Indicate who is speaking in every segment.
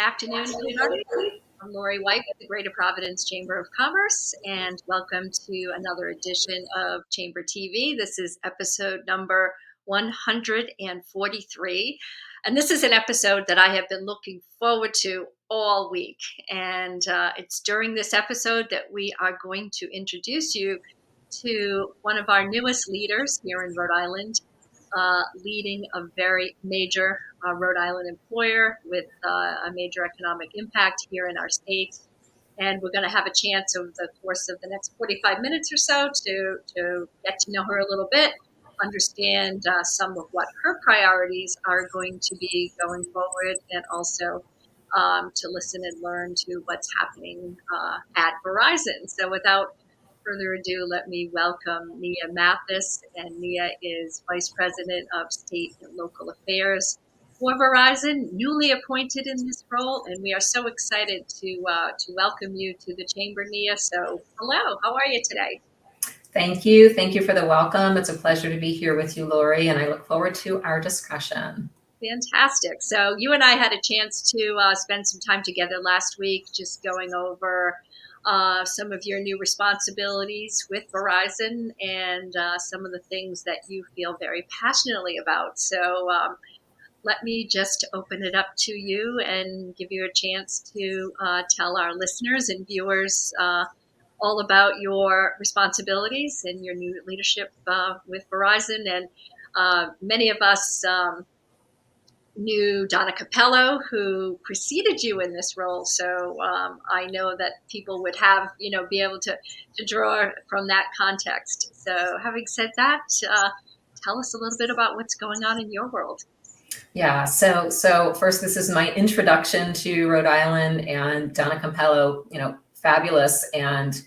Speaker 1: afternoon, everybody. I'm Laurie White with the Greater Providence Chamber of Commerce, and welcome to another edition of Chamber TV. This is episode number 143, and this is an episode that I have been looking forward to all week. And it's during this episode that we are going to introduce you to one of our newest leaders here in Rhode Island, leading a very major Rhode Island employer with a major economic impact here in our state. And we're going to have a chance over the course of the next 45 minutes or so to get to know her a little bit, understand some of what her priorities are going to be going forward, and also to listen and learn to what's happening at Verizon. So without further ado, let me welcome Nia Mathis, and Nia is Vice President of State and Local Affairs for Verizon, newly appointed in this role, and we are so excited to welcome you to the Chamber, Nia. So, hello, how are you today?
Speaker 2: Thank you. Thank you for the welcome. It's a pleasure to be here with you, Laurie, and I look forward to our discussion.
Speaker 1: Fantastic. So, you and I had a chance to spend some time together last week, just going over some of your new responsibilities with Verizon and some of the things that you feel very passionately about. So let me just open it up to you and give you a chance to tell our listeners and viewers all about your responsibilities and your new leadership with Verizon. And many of us knew Donna Capello, who preceded you in this role. So I know that people would have, be able to draw from that context. So having said that, tell us a little bit about what's going on in your world.
Speaker 2: Yeah, so first, this is my introduction to Rhode Island, and Donna Capello, fabulous and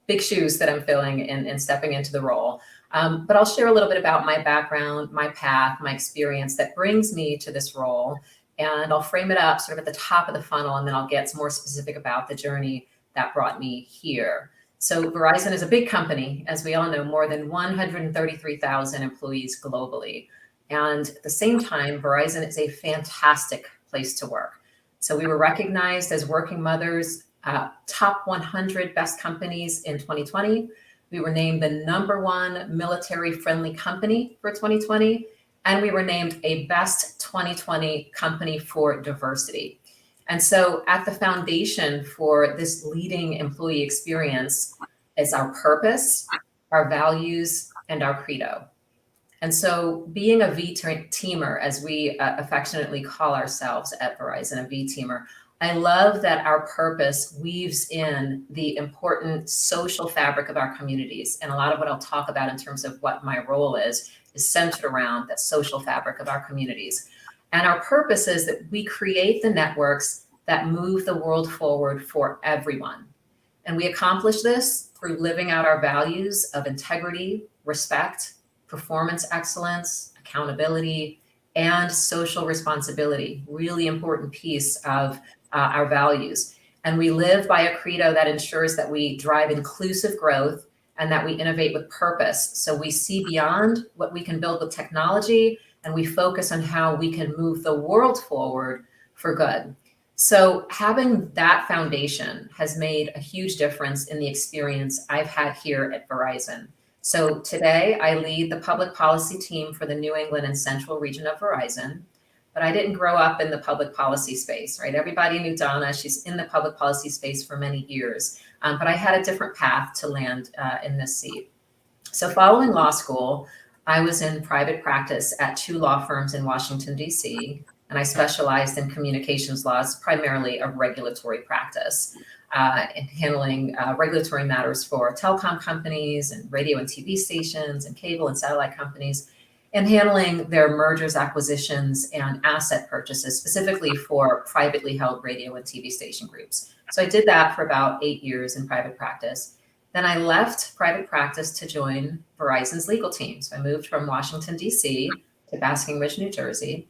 Speaker 2: big shoes that I'm filling in stepping into the role. But I'll share a little bit about my background, my path, my experience that brings me to this role. And I'll frame it up sort of at the top of the funnel, and then I'll get more specific about the journey that brought me here. So Verizon is a big company, as we all know, more than 133,000 employees globally. And at the same time, Verizon is a fantastic place to work. So we were recognized as Working Mother's top 100 best companies in 2020. We were named the #1 military-friendly company for 2020, and we were named a best 2020 company for diversity. And so at the foundation for this leading employee experience is our purpose, our values, and our credo. And so being a V-teamer, as we affectionately call ourselves at Verizon, a V-teamer, I love that our purpose weaves in the important social fabric of our communities. And a lot of what I'll talk about in terms of what my role is centered around that social fabric of our communities. And our purpose is that we create the networks that move the world forward for everyone. And we accomplish this through living out our values of integrity, respect, performance excellence, accountability, and social responsibility. Really important piece of our values. And we live by a credo that ensures that we drive inclusive growth and that we innovate with purpose. So we see beyond what we can build with technology, and we focus on how we can move the world forward for good. So having that foundation has made a huge difference in the experience I've had here at Verizon. So today I lead the public policy team for the New England and Central region of Verizon. But I didn't grow up in the public policy space, right? Everybody knew Donna. She's in the public policy space for many years. But I had a different path to land in this seat. So following law school, I was in private practice at 2 law firms in Washington, D.C., and I specialized in communications laws, primarily a regulatory practice, in handling regulatory matters for telecom companies and radio and TV stations and cable and satellite companies, and handling their mergers, acquisitions, and asset purchases, specifically for privately held radio and TV station groups. So I did that for about 8 years in private practice. Then I left private practice to join Verizon's legal team. So I moved from Washington, D.C. to Basking Ridge, New Jersey.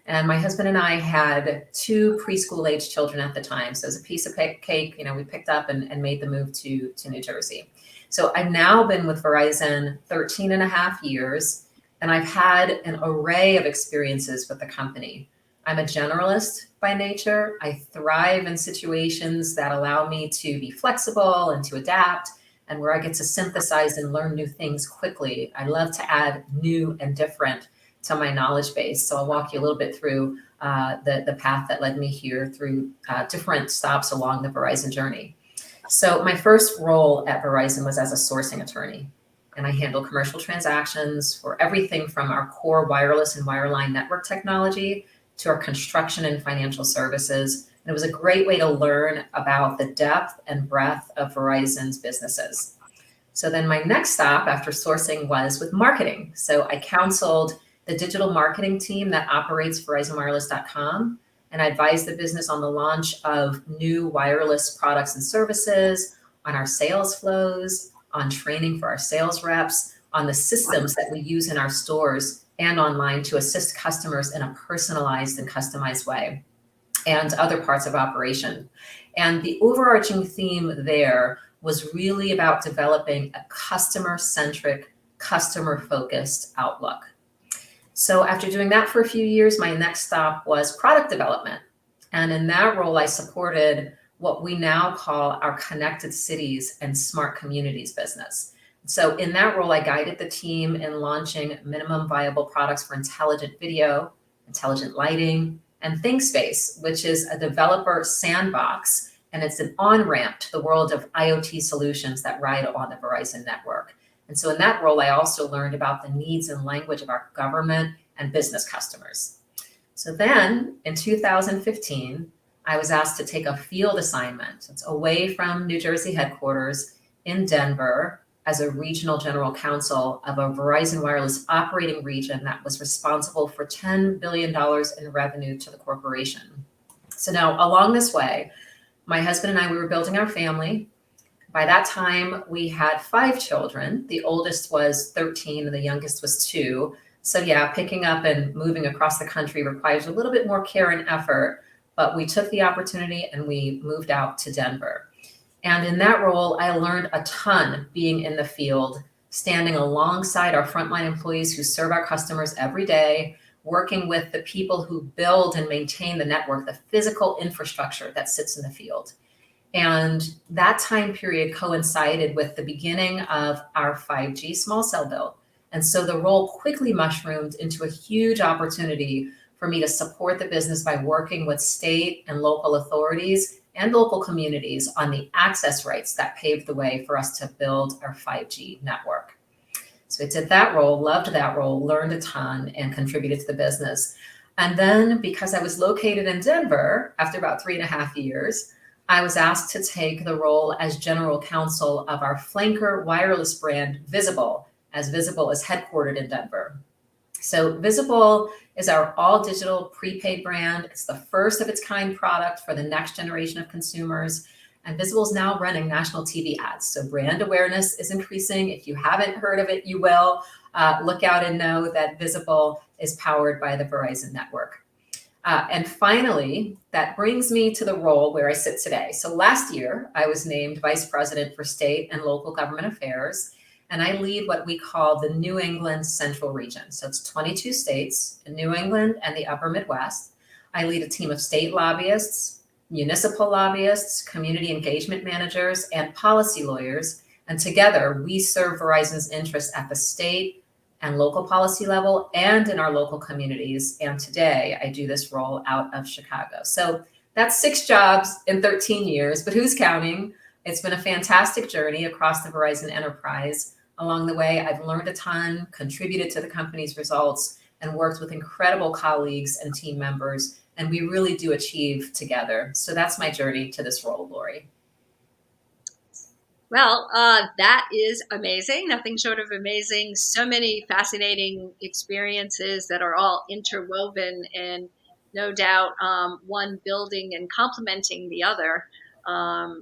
Speaker 2: And my husband and I had 2 preschool-age children at the time. So it was a piece of cake, we picked up and made the move to New Jersey. So I've now been with Verizon 13 and a half years. And I've had an array of experiences with the company, I'm a generalist by nature. I thrive in situations that allow me to be flexible and to adapt, and where I get to synthesize and learn new things quickly. I love to add new and different to my knowledge base. So I'll walk you a little bit through the path that led me here through different stops along the Verizon journey. So my first role at Verizon was as a sourcing attorney, and I handle commercial transactions for everything from our core wireless and wireline network technology to our construction and financial services. And it was a great way to learn about the depth and breadth of Verizon's businesses. So then my next stop after sourcing was with marketing. So I counseled the digital marketing team that operates VerizonWireless.com, and I advised the business on the launch of new wireless products and services, on our sales flows, on training for our sales reps, on the systems that we use in our stores and online to assist customers in a personalized and customized way, and other parts of operation. And the overarching theme there was really about developing a customer-centric, customer-focused outlook. So after doing that for a few years, my next stop was product development. And in that role, I supported what we now call our connected cities and smart communities business. So in that role, I guided the team in launching minimum viable products for intelligent video, intelligent lighting, and ThinkSpace, which is a developer sandbox, and it's an on-ramp to the world of IoT solutions that ride on the Verizon network. And so in that role, I also learned about the needs and language of our government and business customers. So then in 2015, I was asked to take a field assignment. It's away from New Jersey headquarters in Denver as a regional general counsel of a Verizon Wireless operating region that was responsible for $10 billion in revenue to the corporation. So now along this way, my husband and I, we were building our family. By that time, we had 5 children. The oldest was 13 and the youngest was 2. So yeah, picking up and moving across the country requires a little bit more care and effort, but we took the opportunity and we moved out to Denver. And in that role, I learned a ton being in the field, standing alongside our frontline employees who serve our customers every day, working with the people who build and maintain the network, the physical infrastructure that sits in the field. And that time period coincided with the beginning of our 5G small cell build. And so the role quickly mushroomed into a huge opportunity for me to support the business by working with state and local authorities and local communities on the access rights that paved the way for us to build our 5G network. So I did that role, loved that role, learned a ton, and contributed to the business. And then because I was located in Denver, after about 3.5 years, I was asked to take the role as general counsel of our flanker wireless brand, Visible, as Visible is headquartered in Denver. So Visible is our all-digital prepaid brand. It's the first of its kind product for the next generation of consumers. And Visible is now running national TV ads. So brand awareness is increasing. If you haven't heard of it, you will. Look out and know that Visible is powered by the Verizon network. And finally, that brings me to the role where I sit today. So last year, I was named Vice President for State and Local Government Affairs, and I lead what we call the New England Central Region. So it's 22 states in New England and the Upper Midwest. I lead a team of state lobbyists, municipal lobbyists, community engagement managers, and policy lawyers. And together, we serve Verizon's interests at the state and local policy level and in our local communities. And today I do this role out of Chicago. So that's 6 jobs in 13 years, but who's counting? It's been a fantastic journey across the Verizon enterprise. Along the way, I've learned a ton, contributed to the company's results, and worked with incredible colleagues and team members. And we really do achieve together. So that's my journey to this role, Laurie.
Speaker 1: Well, that is amazing. Nothing short of amazing. So many fascinating experiences that are all interwoven and no doubt one building and complementing the other.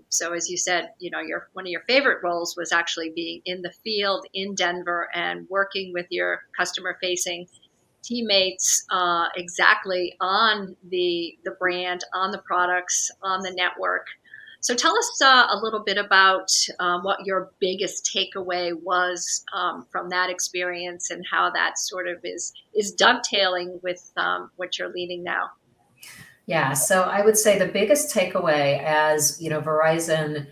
Speaker 1: So as you said, your one of your favorite roles was actually being in the field in Denver and working with your customer facing teammates exactly on the brand, on the products, on the network. So tell us a little bit about what your biggest takeaway was from that experience and how that sort of is dovetailing with what you're leading now.
Speaker 2: Yeah, so I would say the biggest takeaway as Verizon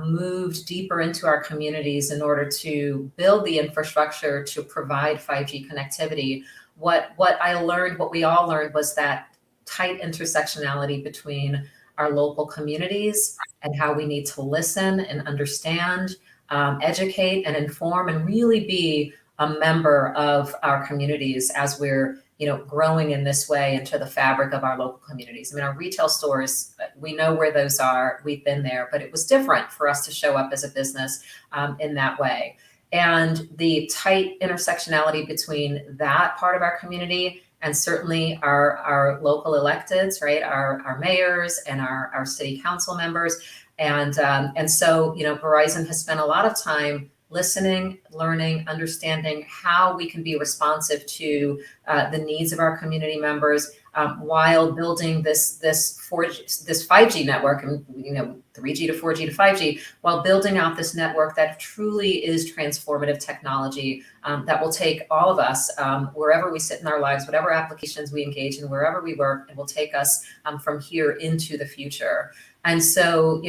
Speaker 2: moved deeper into our communities in order to build the infrastructure to provide 5G connectivity. What I learned, what we all learned, was that tight intersectionality between our local communities and how we need to listen and understand, educate and inform, and really be a member of our communities as we're growing in this way into the fabric of our local communities. I mean, our retail stores, we know where those are. We've been there, but it was different for us to show up as a business in that way. And the tight intersectionality between that part of our community and certainly our local electeds, right? Our mayors and our city council members. And so, Verizon has spent a lot of time listening, learning, understanding how we can be responsive to the needs of our community members while building this 5G network, and 3G to 4G to 5G, while building out this network that truly is transformative technology that will take all of us wherever we sit in our lives, whatever applications we engage in, wherever we work, it will take us from here into the future. And so,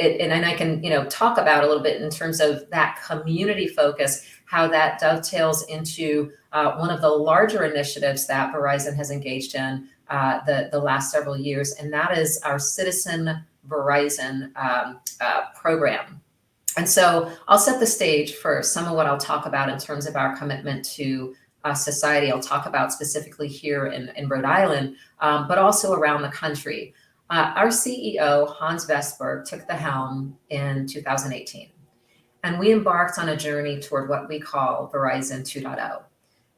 Speaker 2: and I can, talk about a little bit in terms of that community focus, how that dovetails into one of the larger initiatives that Verizon has engaged in the last several years, and that is our Citizen Verizon program. And so I'll set the stage for some of what I'll talk about in terms of our commitment to society. I'll talk about specifically here in Rhode Island, but also around the country. Our CEO, Hans Vestberg, took the helm in 2018, and we embarked on a journey toward what we call Verizon 2.0.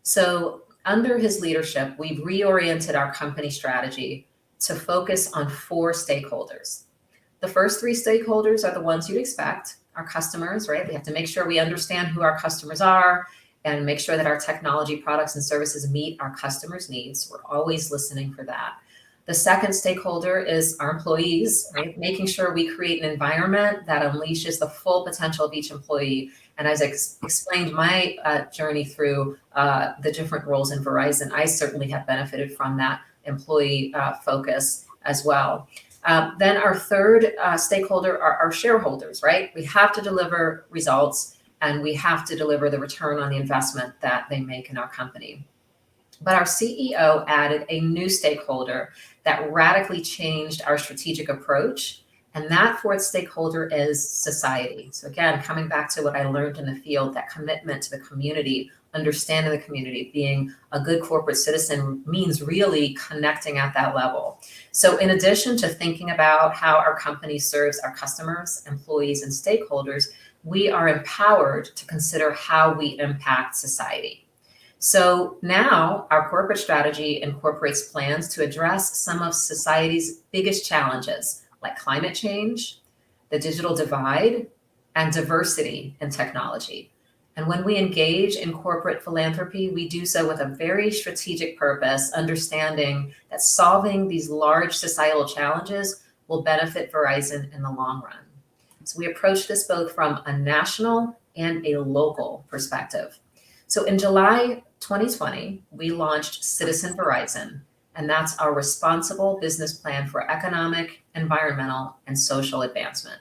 Speaker 2: So under his leadership, we've reoriented our company strategy to focus on 4 stakeholders. The first 3 stakeholders are the ones you'd expect, our customers, right? We have to make sure we understand who our customers are and make sure that our technology products and services meet our customers' needs. We're always listening for that. The second stakeholder is our employees, right? Making sure we create an environment that unleashes the full potential of each employee. And as I explained my journey through the different roles in Verizon, I certainly have benefited from that employee focus as well. Then our third stakeholder are our shareholders, right? We have to deliver results and we have to deliver the return on the investment that they make in our company. But our CEO added a new stakeholder that radically changed our strategic approach. And that fourth stakeholder is society. So again, coming back to what I learned in the field, that commitment to the community, understanding the community, being a good corporate citizen means really connecting at that level. So in addition to thinking about how our company serves our customers, employees, and stakeholders, we are empowered to consider how we impact society. So now our corporate strategy incorporates plans to address some of society's biggest challenges, like climate change, the digital divide, and diversity in technology. And when we engage in corporate philanthropy, we do so with a very strategic purpose, understanding that solving these large societal challenges will benefit Verizon in the long run. So we approach this both from a national and a local perspective. So in July 2020, we launched Citizen Verizon, and that's our responsible business plan for economic, environmental, and social advancement.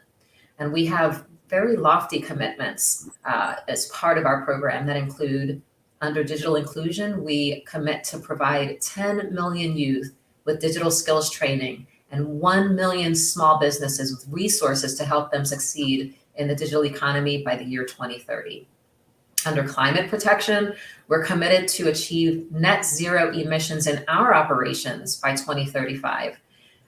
Speaker 2: And we have very lofty commitments as part of our program that include, under digital inclusion, we commit to provide 10 million youth with digital skills training and 1 million small businesses with resources to help them succeed in the digital economy by the year 2030. Under climate protection, we're committed to achieve net zero emissions in our operations by 2035.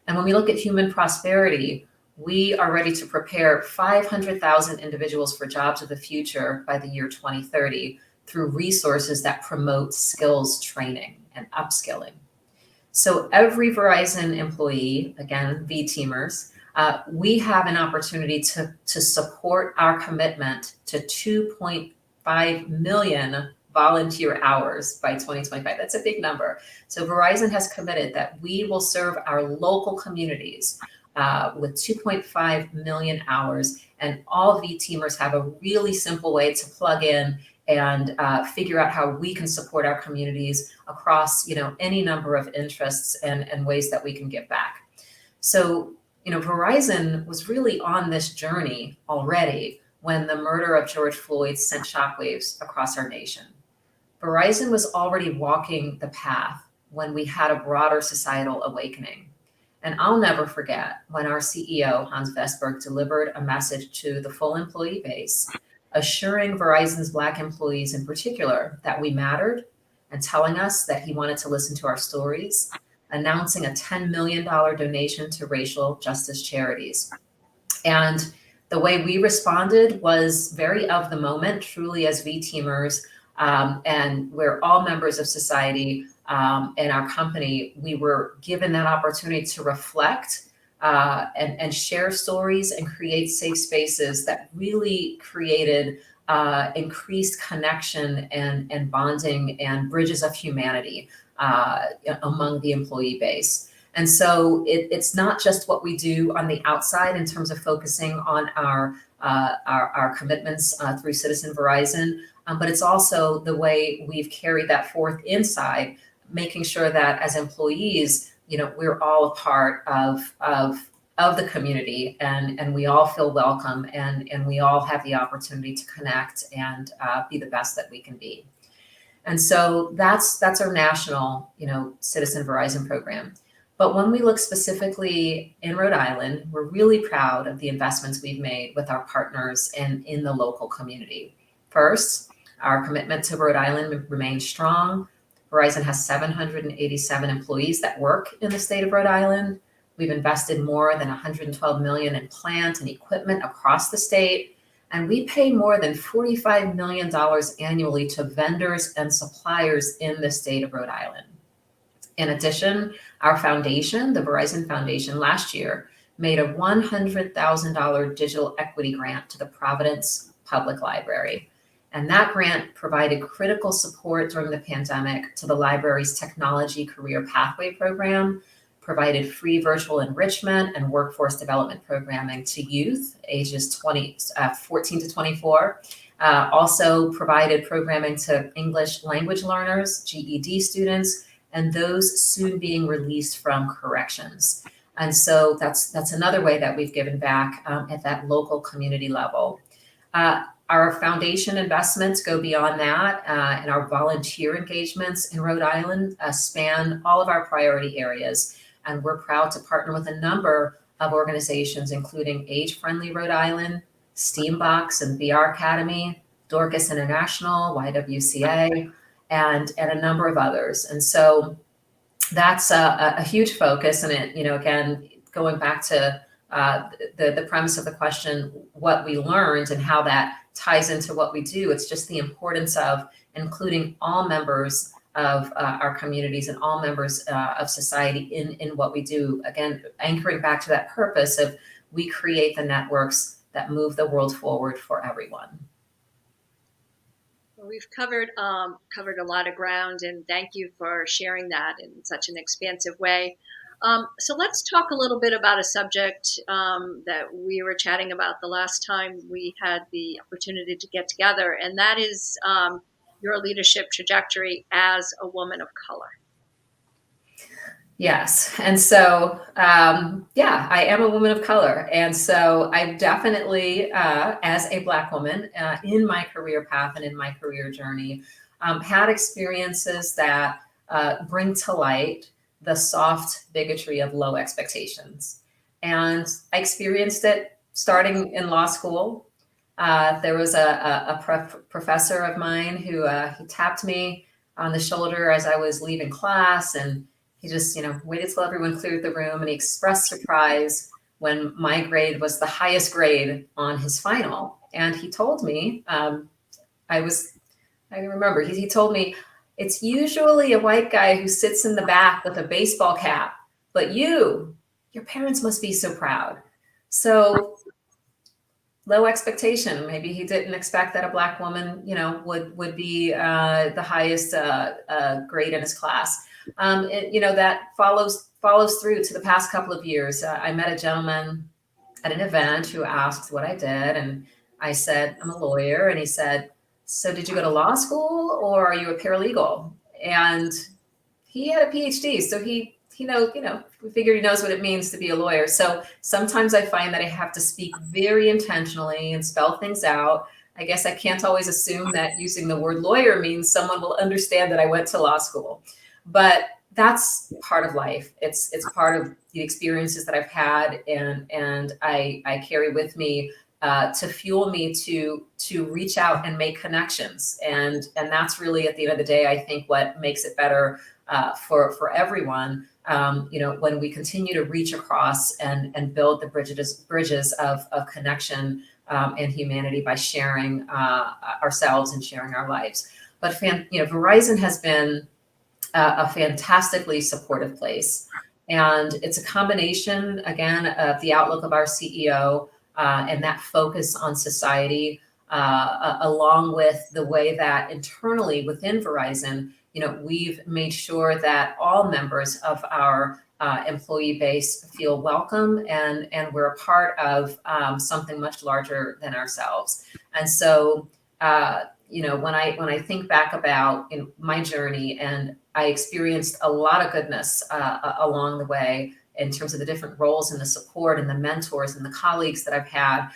Speaker 2: And when we look at human prosperity, we are ready to prepare 500,000 individuals for jobs of the future by the year 2030 through resources that promote skills training and upskilling. So every Verizon employee, again, V-Teamers, we have an opportunity to support our commitment to 2.5 million volunteer hours by 2025. That's a big number. So Verizon has committed that we will serve our local communities with 2.5 million hours, and all V-Teamers have a really simple way to plug in and figure out how we can support our communities across, any number of interests and ways that we can give back. So, Verizon was really on this journey already when the murder of George Floyd sent shockwaves across our nation. Verizon was already walking the path when we had a broader societal awakening. And I'll never forget when our CEO, Hans Vestberg, delivered a message to the full employee base, assuring Verizon's Black employees in particular that we mattered and telling us that he wanted to listen to our stories, announcing a $10 million donation to racial justice charities. And the way we responded was very of the moment, truly as V-teamers, and we're all members of society. In our company, we were given that opportunity to reflect and share stories and create safe spaces that really created increased connection and bonding and bridges of humanity among the employee base. And so it's not just what we do on the outside in terms of focusing on our commitments through Citizen Verizon, but it's also the way we've carried that forth inside, making sure that as employees, we're all a part of the community, and we all feel welcome, and we all have the opportunity to connect and be the best that we can be. And so that's our national, Citizen Verizon program. But when we look specifically in Rhode Island, we're really proud of the investments we've made with our partners and in the local community. First, our commitment to Rhode Island remains strong. Verizon has 787 employees that work in the state of Rhode Island. We've invested more than $112 million in plant and equipment across the state, and we pay more than $45 million annually to vendors and suppliers in the state of Rhode Island. In addition, our foundation, the Verizon Foundation, last year made a $100,000 digital equity grant to the Providence Public Library. And that grant provided critical support during the pandemic to the library's technology career pathway program, provided free virtual enrichment and workforce development programming to youth ages 14 to 24, also provided programming to English language learners, GED students, and those soon being released from corrections. And so that's another way that we've given back at that local community level. Our foundation investments go beyond that, and our volunteer engagements in Rhode Island span all of our priority areas. And we're proud to partner with a number of organizations, including Age Friendly Rhode Island, Steambox and VR Academy, Dorcas International, YWCA, and a number of others. And so that's a huge focus. And it, again, going back to the premise of the question, what we learned and how that ties into what we do, it's just the importance of including all members of our communities and all members of society in what we do. Again, anchoring back to that purpose of we create the networks that move the world forward for everyone.
Speaker 1: Well, we've covered a lot of ground, and thank you for sharing that in such an expansive way. So let's talk a little bit about a subject that we were chatting about the last time we had the opportunity to get together, and that is your leadership trajectory as a woman of color.
Speaker 2: Yes. And so, I am a woman of color. And so I definitely, as a Black woman in my career path and in my career journey, had experiences that bring to light the soft bigotry of low expectations. And I experienced it starting in law school. There was a professor of mine who he tapped me on the shoulder as I was leaving class, and he just, waited till everyone cleared the room, and he expressed surprise when my grade was the highest grade on his final. And he told me, I remember, he told me, it's usually a white guy who sits in the back with a baseball cap, but your parents must be so proud. So low expectation. Maybe he didn't expect that a Black woman, would be the highest grade in his class. That follows through to the past couple of years. I met a gentleman at an event who asked what I did, and I said, I'm a lawyer. And he said, so did you go to law school or are you a paralegal? And he had a PhD, so he knows, we figured he knows what it means to be a lawyer. So sometimes I find that I have to speak very intentionally and spell things out. I guess I can't always assume that using the word lawyer means someone will understand that I went to law school, but that's part of life. It's part of the experiences that I've had, and I carry with me to fuel me to reach out and make connections, and that's really, at the end of the day, I think what makes it better for everyone. When we continue to reach across and build the bridges of connection and humanity by sharing ourselves and sharing our lives. But Verizon has been a fantastically supportive place, and it's a combination, again, of the outlook of our CEO and that focus on society, along with the way that internally within Verizon, we've made sure that all members of our employee base feel welcome, and we're a part of something much larger than ourselves. And so, when I think back about my journey, and I experienced a lot of goodness along the way in terms of the different roles and the support and the mentors and the colleagues that I've had.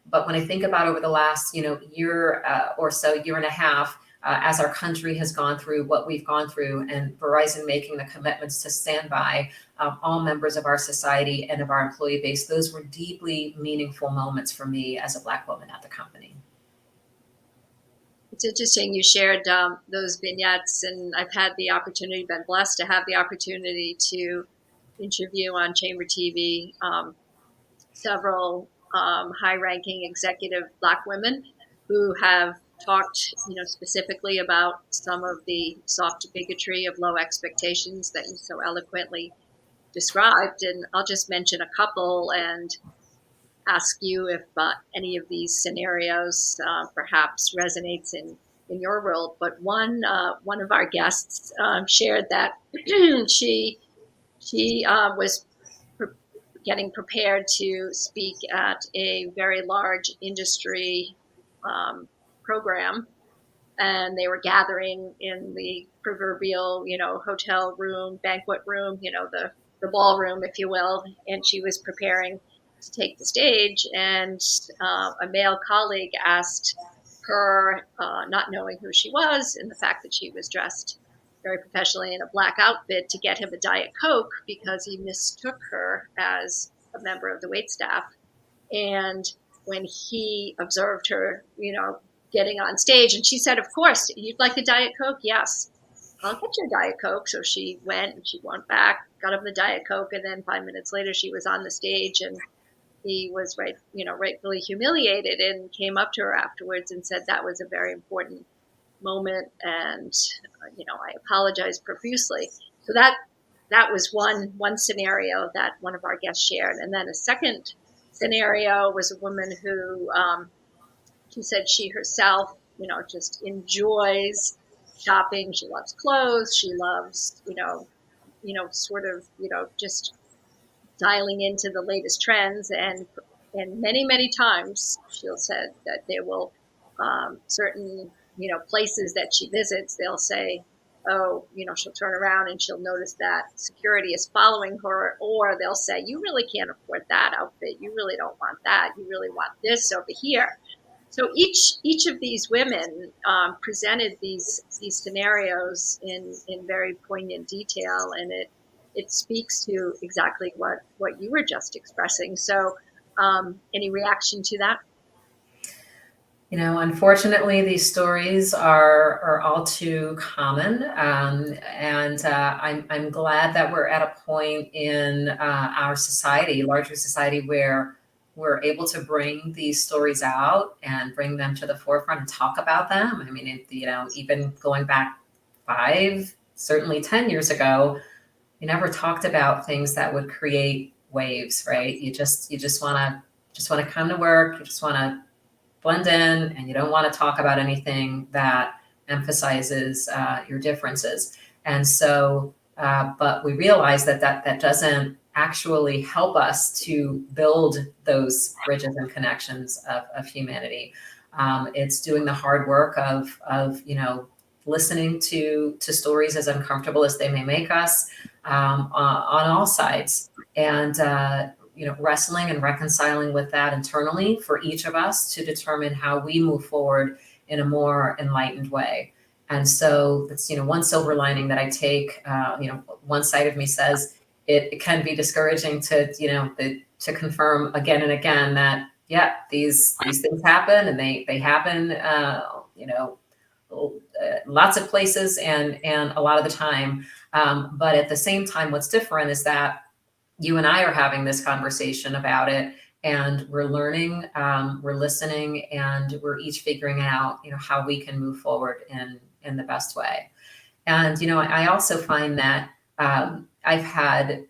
Speaker 2: But when I think about over the last, year or so, year and a half, as our country has gone through what we've gone through, and Verizon making the commitments to stand by all members of our society and of our employee base, those were deeply meaningful moments for me as a Black woman at the company.
Speaker 1: It's interesting you shared those vignettes, and I've had the opportunity, been blessed to have the opportunity to interview on Chamber TV several high-ranking executive Black women who have talked, specifically about some of the soft bigotry of low expectations that you so eloquently described. And I'll just mention a couple and ask you if any of these scenarios perhaps resonates in your world. But one of our guests shared that she was getting prepared to speak at a very large industry program, and they were gathering in the proverbial, hotel room, banquet room, the ballroom, if you will, and she was preparing to take the stage, and a male colleague asked her, not knowing who she was, and the fact that she was dressed very professionally in a Black outfit, to get him a Diet Coke because he mistook her as a member of the waitstaff. And when he observed her, getting on stage, and she said, "Of course, you'd like a Diet Coke? Yes, I'll get you a Diet Coke." So she went, and she went back, got him the Diet Coke, and then 5 minutes later, she was on the stage, and he was rightfully humiliated, and came up to her afterwards and said that was a very important moment, and I apologize profusely. So that was one scenario that one of our guests shared. And then a second scenario was a woman who she said she herself just enjoys shopping. She loves clothes. She loves sort of just dialing into the latest trends, and many times she'll said that there will certain places that she visits, they'll say, oh, she'll turn around and she'll notice that security is following her, or they'll say, you really can't afford that outfit, you really don't want that, you really want this over here. So each of these women presented these scenarios in very poignant detail, and it speaks to exactly what you were just expressing. So any reaction to that?
Speaker 2: Unfortunately, these stories are all too common, and I'm glad that we're at a point in our society, larger society, where we're able to bring these stories out and bring them to the forefront and talk about them. I mean, even going back 5, certainly 10 years ago, you never talked about things that would create waves, right? You just want to come to work. You just want to blend in, and you don't want to talk about anything that emphasizes your differences. And so, but we realize that doesn't actually help us to build those bridges and connections of humanity. It's doing the hard work of listening to stories as uncomfortable as they may make us, on all sides, and wrestling and reconciling with that internally for each of us to determine how we move forward in a more enlightened way. And so that's one silver lining that I take. One side of me says it can be discouraging to confirm again and again that these things happen, and they happen lots of places and a lot of the time. But at the same time, what's different is that you and I are having this conversation about it, and we're learning, we're listening, and we're each figuring out, how we can move forward in the best way. And, I also find that I've had,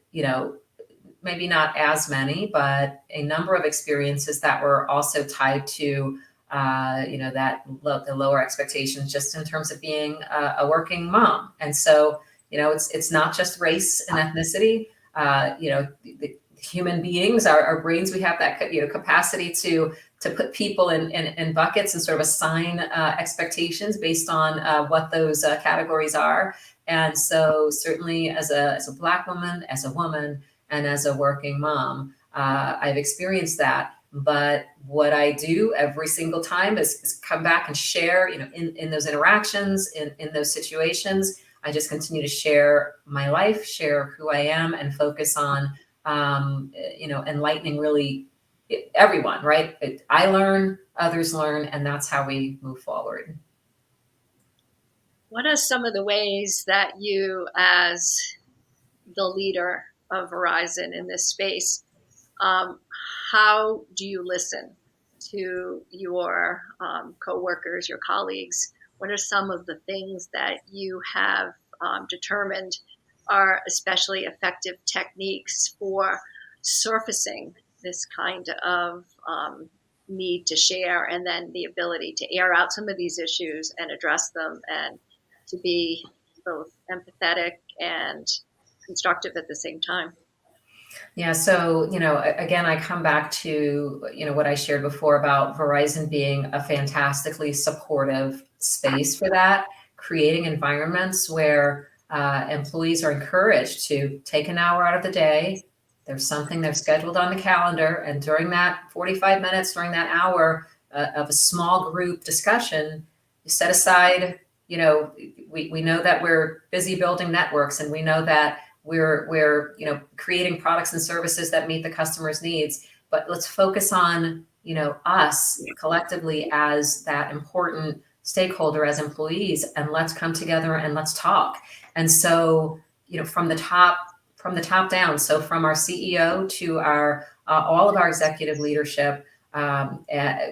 Speaker 2: maybe not as many, but a number of experiences that were also tied to, the lower expectations just in terms of being a working mom. And so, it's not just race and ethnicity. The human beings, our brains, we have that capacity to put people in buckets and sort of assign expectations based on what those categories are. And so certainly as a Black woman, as a woman, and as a working mom, I've experienced that. But what I do every single time is come back and share, in those interactions, in those situations. I just continue to share my life, share who I am, and focus on, enlightening really everyone, right? I learn, others learn, and that's how we move forward.
Speaker 1: What are some of the ways that you, as the leader of Verizon in this space, how do you listen to your coworkers, your colleagues? What are some of the things that you have determined are especially effective techniques for surfacing this kind of need to share, and then the ability to air out some of these issues and address them, and to be both empathetic and constructive at the same time?
Speaker 2: Yeah. So, again, I come back to, what I shared before about Verizon being a fantastically supportive space for that, creating environments where employees are encouraged to take an hour out of the day. There's something they're scheduled on the calendar. And during that 45 minutes, during that hour of a small group discussion, you set aside, we know that we're busy building networks, and we know that we're creating products and services that meet the customer's needs, but let's focus on us collectively as that important stakeholder, as employees, and let's come together and let's talk. And so from the top down, so from our CEO to our all of our executive leadership,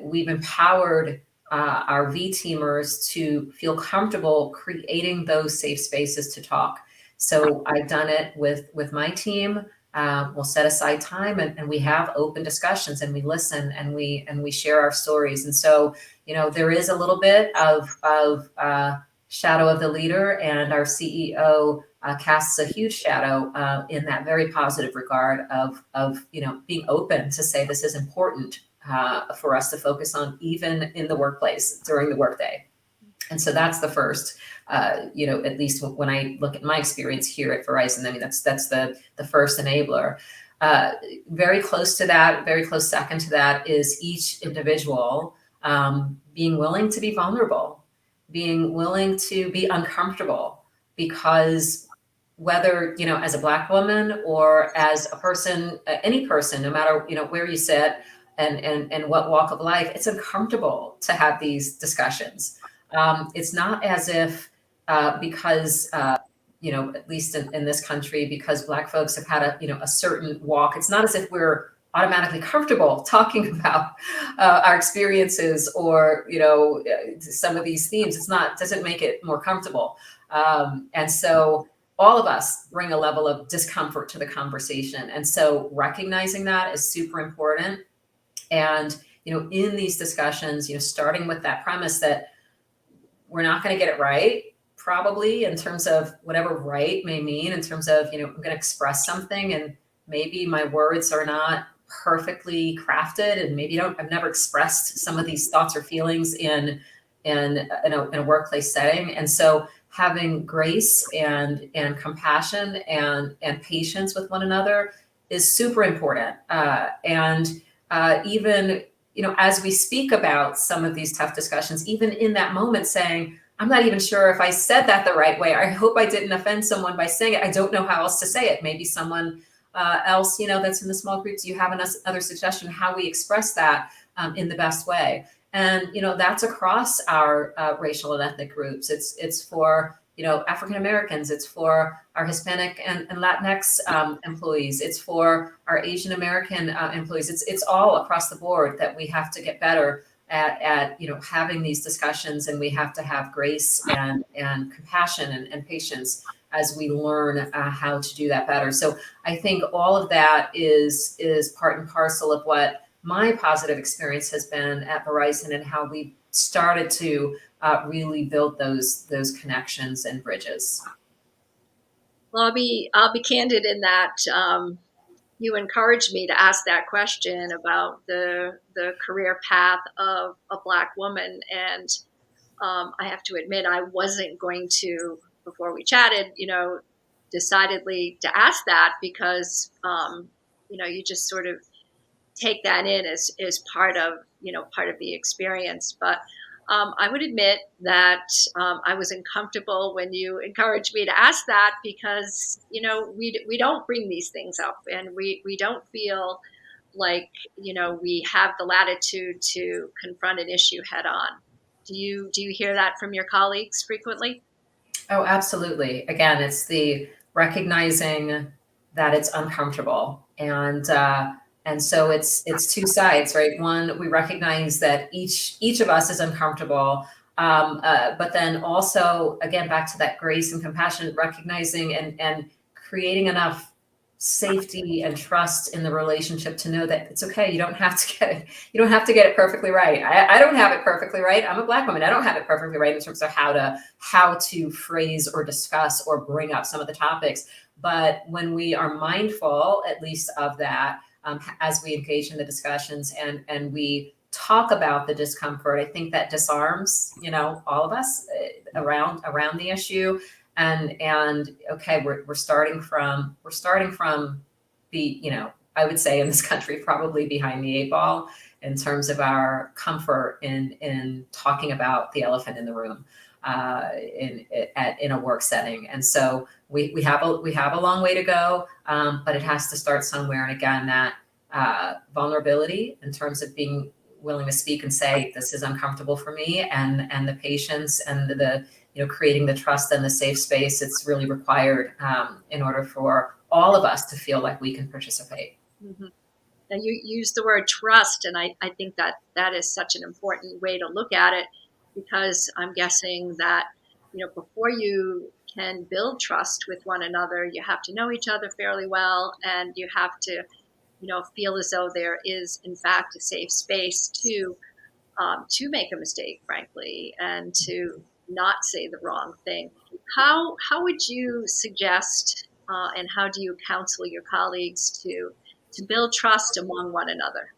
Speaker 2: we've empowered our V teamers to feel comfortable creating those safe spaces to talk. So I've done it with my team. We'll set aside time, and we have open discussions, and we listen, and we share our stories. And so, there is a little bit of shadow of the leader, and our CEO casts a huge shadow in that very positive regard of being open to say this is important for us to focus on, even in the workplace during the workday. And so that's the first, at least when I look at my experience here at Verizon, I mean, that's the first enabler. Very close to that, very close second to that is each individual being willing to be vulnerable, being willing to be uncomfortable, because whether, as a Black woman or as a person, any person, no matter, where you sit and what walk of life, it's uncomfortable to have these discussions. It's not as if because at least in this country, because Black folks have had a certain walk, it's not as if we're automatically comfortable talking about our experiences or some of these themes. Doesn't make it more comfortable, and so all of us bring a level of discomfort to the conversation, and so recognizing that is super important. And in these discussions, starting with that premise that we're not going to get it right, probably, in terms of whatever right may mean, in terms of, I'm going to express something, and maybe my words are not perfectly crafted, and maybe I've never expressed some of these thoughts or feelings in a workplace setting. And so having grace and compassion and patience with one another is super important. And even, as we speak about some of these tough discussions, even in that moment saying, I'm not even sure if I said that the right way. I hope I didn't offend someone by saying it. I don't know how else to say it. Maybe someone else, that's in the small groups, you have another suggestion how we express that in the best way. And, that's across our racial and ethnic groups. It's for, African Americans, it's for our Hispanic and Latinx employees, it's for our Asian American employees. It's all across the board that we have to get better at having these discussions, and we have to have grace and compassion and patience as we learn how to do that better. So I think all of that is part and parcel of what my positive experience has been at Verizon, and how we started to really build those connections and bridges.
Speaker 1: Well, I'll be candid in that you encouraged me to ask that question about the career path of a Black woman, and I have to admit I wasn't going to, before we chatted, decidedly to ask that, because you just sort of take that in as part of part of the experience. But I would admit that I was uncomfortable when you encouraged me to ask that, because we don't bring these things up, and we don't feel like we have the latitude to confront an issue head on. Do you hear that from your colleagues frequently?
Speaker 2: Oh, absolutely. Again, it's the recognizing that it's uncomfortable, and so it's two sides, right? One, we recognize that each of us is uncomfortable, but then also, again, back to that grace and compassion, recognizing and creating enough safety and trust in the relationship to know that it's okay. You don't have to get it. You don't have to get it perfectly right. I don't have it perfectly right. I'm a Black woman. I don't have it perfectly right in terms of how to phrase or discuss or bring up some of the topics. But when we are mindful, at least of that, as we engage in the discussions and we talk about the discomfort, I think that disarms, all of us around the issue. And okay, we're starting from the, I would say in this country, probably behind the eight ball in terms of our comfort in talking about the elephant in the room in a work setting. And so we have a long way to go, but it has to start somewhere. And again, that vulnerability in terms of being willing to speak and say, this is uncomfortable for me, and the patience and the creating the trust and the safe space, it's really required in order for all of us to feel like we can participate.
Speaker 1: Mm-hmm. And you use the word trust, and I think that is such an important way to look at it, because I'm guessing that before you can build trust with one another, you have to know each other fairly well, and you have to feel as though there is in fact a safe space to make a mistake, frankly, and to not say the wrong thing. How would you suggest, and how do you counsel your colleagues to build trust among one another?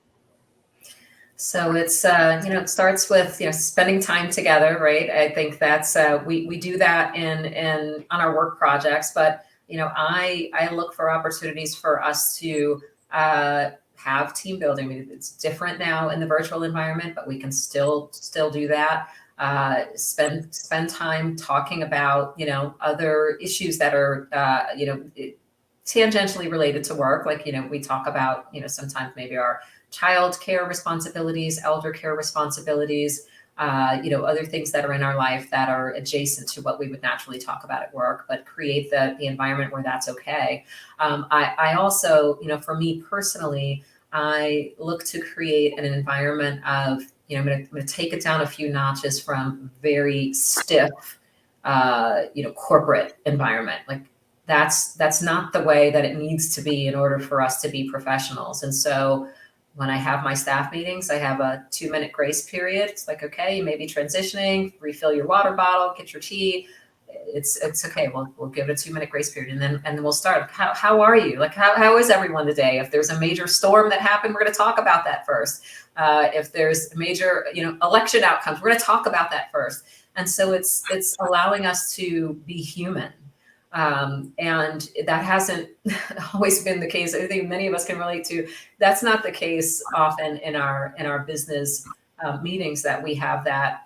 Speaker 2: So it's it starts with spending time together, right? I think that's we do that in on our work projects, but I look for opportunities for us to have team building. I mean, it's different now in the virtual environment, but we can still do that. Spend time talking about other issues that are tangentially related to work. Like we talk about sometimes maybe our child care responsibilities, elder care responsibilities, other things that are in our life that are adjacent to what we would naturally talk about at work, but create the environment where that's okay. I also, for me personally, I look to create an environment of, I'm going to take it down a few notches from very stiff, corporate environment. Like that's not the way that it needs to be in order for us to be professionals. And so when I have my staff meetings, I have a 2-minute grace period. It's like, okay, you may be transitioning, refill your water bottle, get your tea. it's okay. We'll give it a 2-minute grace period, and then we'll start. How are you? Like how is everyone today? If there's a major storm that happened, we're going to talk about that first. If there's major election outcomes, we're going to talk about that first. And so it's allowing us to be human. And that hasn't always been the case. I think many of us can relate to. That's not the case often in our business meetings, that we have that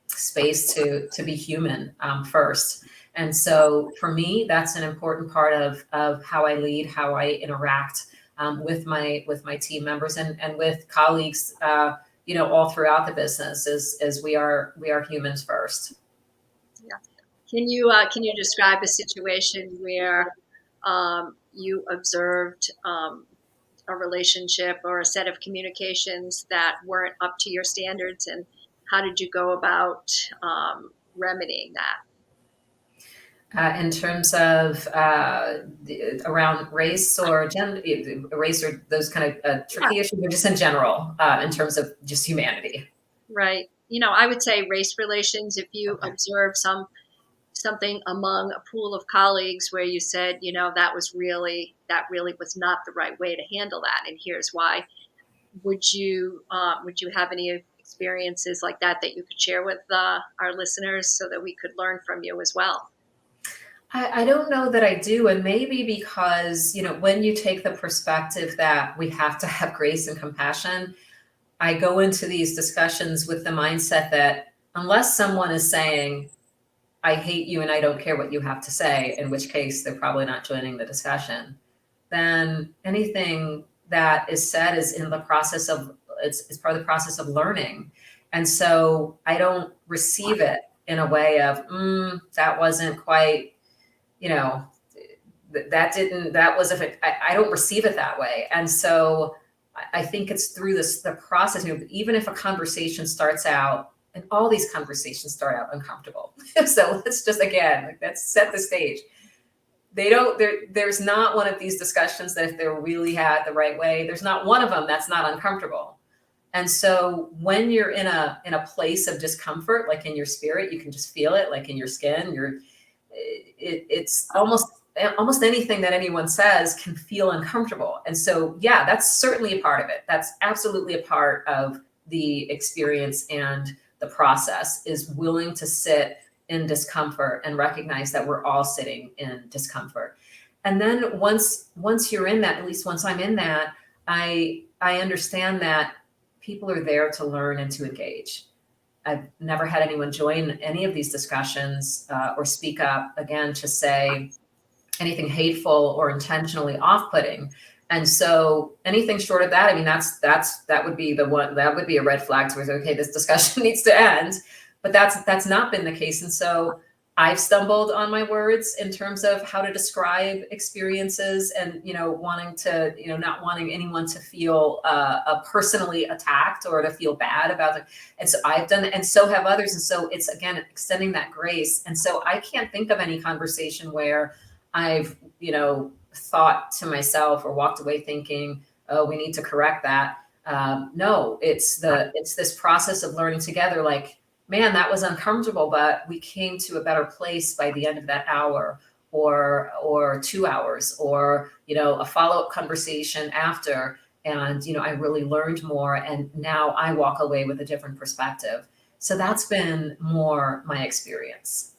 Speaker 2: space to be human first. And so for me, that's an important part of how I lead, how I interact with my team members and with colleagues, all throughout the business, as we are humans first.
Speaker 1: Yeah. Can you describe a situation where you observed a relationship or a set of communications that weren't up to your standards, and how did you go about remedying that?
Speaker 2: In terms of around race or gender, race or those kind of tricky issues, or just in general, in terms of just humanity?
Speaker 1: Right. I would say race relations. If you
Speaker 2: Okay.
Speaker 1: observe something among a pool of colleagues where you said, that really was not the right way to handle that, and here's why. Would you have any experiences like that you could share with our listeners so that we could learn from you as well?
Speaker 2: I don't know that I do. And maybe because, when you take the perspective that we have to have grace and compassion, I go into these discussions with the mindset that unless someone is saying, I hate you and I don't care what you have to say, in which case they're probably not joining the discussion, then anything that is said is in the process of, it's part of the process of learning. And so I don't receive it in a way of, that wasn't quite, you know, that was, I don't receive it that way. And so I think it's through the process, even if a conversation starts out, and all these conversations start out uncomfortable. So let's just, again, let's set the stage. There's not one of these discussions that if they're really had the right way, there's not one of them that's not uncomfortable. And so when you're in a place of discomfort, like in your spirit, you can just feel it, like in your skin, it's almost anything that anyone says can feel uncomfortable. And so, yeah, that's certainly a part of it. That's absolutely a part of the experience and the process, is willing to sit in discomfort and recognize that we're all sitting in discomfort. And then once you're in that, at least once I'm in that, I understand that people are there to learn and to engage. I've never had anyone join any of these discussions or speak up again to say anything hateful or intentionally off-putting. And so anything short of that, I mean, that would be the one, that would be a red flag to where, okay, this discussion needs to end. But that's not been the case. And so I've stumbled on my words in terms of how to describe experiences, and wanting to, not wanting anyone to feel personally attacked or to feel bad about it. And so I've done that, and so have others. And so it's, again, extending that grace. And so I can't think of any conversation where I've thought to myself or walked away thinking, oh, we need to correct that. No, it's this process of learning together. Like, man, that was uncomfortable, but we came to a better place by the end of that hour or 2 hours, or, a follow-up conversation after. And, I really learned more, and now I walk away with a different perspective. So that's been more my experience.